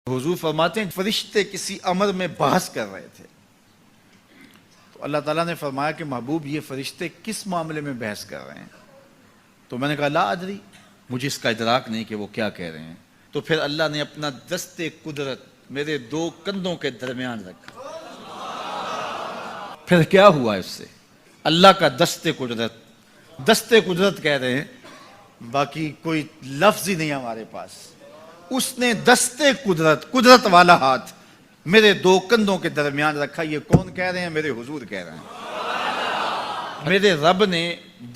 حضور فرماتے ہیں فرشتے کسی امر میں بحث کر رہے تھے تو اللہ تعالیٰ نے فرمایا کہ محبوب یہ فرشتے کس معاملے میں بحث کر رہے ہیں؟ تو میں نے کہا لا ادری، مجھے اس کا ادراک نہیں کہ وہ کیا کہہ رہے ہیں۔ تو پھر اللہ نے اپنا دست قدرت میرے دو کندھوں کے درمیان رکھا۔ پھر کیا ہوا اس سے؟ اللہ کا دست قدرت کہہ رہے ہیں، باقی کوئی لفظ ہی نہیں ہمارے پاس۔ اس نے دست قدرت والا ہاتھ میرے دو کندھوں کے درمیان رکھا۔ یہ کون کہہ رہے ہیں؟ میرے حضور کہہ رہے ہیں۔ میرے رب نے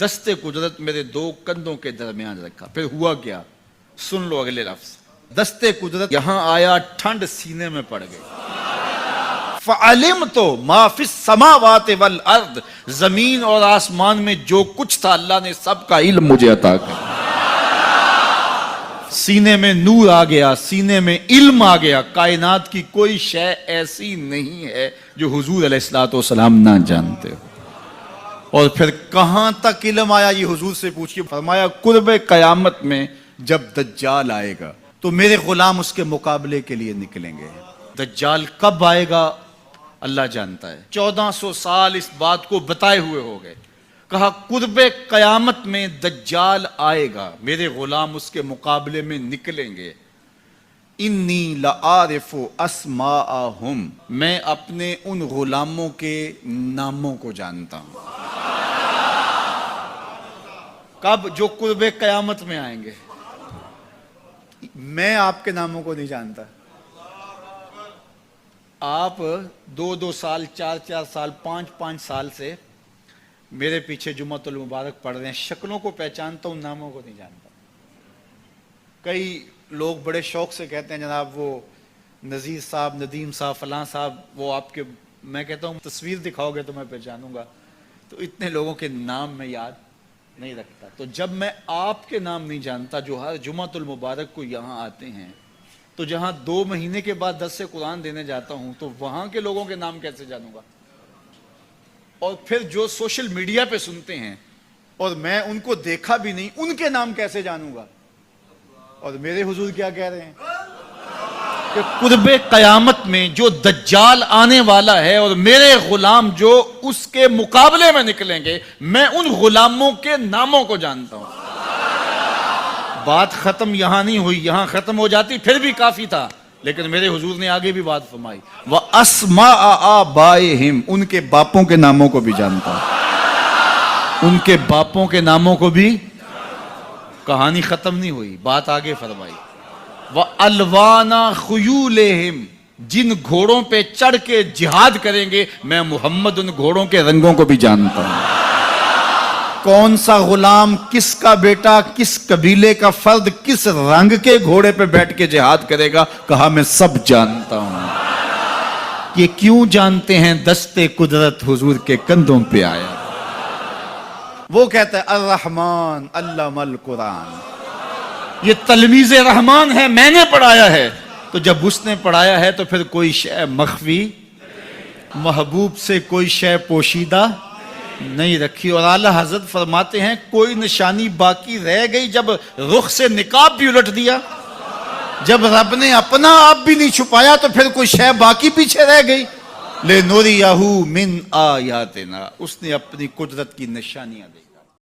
دست قدرت میرے دو کندھوں کے درمیان رکھا۔ پھر ہوا کیا؟ سن لو اگلے لفظ۔ دست قدرت یہاں آیا، ٹھنڈ سینے میں پڑ گئی۔ فَعَلِمْتُ مَا فِي السَّمَاوَاتِ وَالْأَرْضِ، زمین اور آسمان میں جو کچھ تھا اللہ نے سب کا علم مجھے عطا کیا۔ سینے میں نور آ گیا، سینے میں علم آ گیا۔ کائنات کی کوئی شے ایسی نہیں ہے جو حضور علیہ الصلوۃ والسلام نہ جانتے ہو۔ اور پھر کہاں تک علم آیا یہ حضور سے پوچھیے۔ فرمایا قرب قیامت میں جب دجال آئے گا تو میرے غلام اس کے مقابلے کے لیے نکلیں گے۔ دجال کب آئے گا اللہ جانتا ہے۔ 1400 سال اس بات کو بتائے ہوئے ہو گئے۔ کہا قرب قیامت میں دجال آئے گا، میرے غلام اس کے مقابلے میں نکلیں گے۔ انی لعارف اسماءہم، میں اپنے ان غلاموں کے ناموں کو جانتا ہوں۔ کب؟ جو قرب قیامت میں آئیں گے۔ میں آپ کے ناموں کو نہیں جانتا۔ آپ 2 سال 4 سال 5 سال سے میرے پیچھے جمعۃ المبارک پڑھ رہے ہیں، شکلوں کو پہچانتا ہوں، ناموں کو نہیں جانتا۔ کئی لوگ بڑے شوق سے کہتے ہیں جناب وہ نذیر صاحب، ندیم صاحب، فلاں صاحب، وہ آپ کے، میں کہتا ہوں تصویر دکھاؤ گے تو میں پہچانوں گا۔ تو اتنے لوگوں کے نام میں یاد نہیں رکھتا۔ تو جب میں آپ کے نام نہیں جانتا جو ہر جمعۃ المبارک کو یہاں آتے ہیں، تو جہاں 2 مہینے کے بعد درس قرآن دینے جاتا ہوں تو وہاں کے لوگوں کے نام کیسے جانوں گا؟ اور پھر جو سوشل میڈیا پہ سنتے ہیں اور میں ان کو دیکھا بھی نہیں، ان کے نام کیسے جانوں گا؟ اور میرے حضور کیا کہہ رہے ہیں کہ قرب قیامت میں جو دجال آنے والا ہے اور میرے غلام جو اس کے مقابلے میں نکلیں گے، میں ان غلاموں کے ناموں کو جانتا ہوں۔ بات ختم یہاں نہیں ہوئی، یہاں ختم ہو جاتی پھر بھی کافی تھا، لیکن میرے حضور نے آگے بھی بات فرمائی۔ وَأَسْمَاءَ آبَائِهِمْ، ان کے باپوں کے ناموں کو بھی جانتا ہوں۔ ان کے باپوں کے ناموں کو بھی۔ کہانی ختم نہیں ہوئی، بات آگے فرمائی۔ وَأَلْوَانَ خُيُولِهِمْ، جن گھوڑوں پہ چڑھ کے جہاد کریں گے میں محمد ان گھوڑوں کے رنگوں کو بھی جانتا ہوں۔ کون سا غلام، کس کا بیٹا، کس قبیلے کا فرد کس رنگ کے گھوڑے پہ بیٹھ کے جہاد کرے گا، کہا میں سب جانتا ہوں۔ یہ کیوں جانتے ہیں؟ دست قدرت حضور کے کندھوں پہ آیا۔ وہ کہتا ہے الرحمن علم القرآن، یہ تلمیذ رحمان ہے، میں نے پڑھایا ہے۔ تو جب اس نے پڑھایا ہے تو پھر کوئی شے مخفی، محبوب سے کوئی شے پوشیدہ نہیں رکھی۔ اور اعلیٰ حضرت فرماتے ہیں کوئی نشانی باقی رہ گئی جب رخ سے نقاب بھی الٹ دیا، جب رب نے اپنا آپ بھی نہیں چھپایا تو پھر کوئی شے باقی پیچھے رہ گئی۔ لِنُرِيَهُ مِنْ آیَاتِنَا، اس نے اپنی قدرت کی نشانیاں دی۔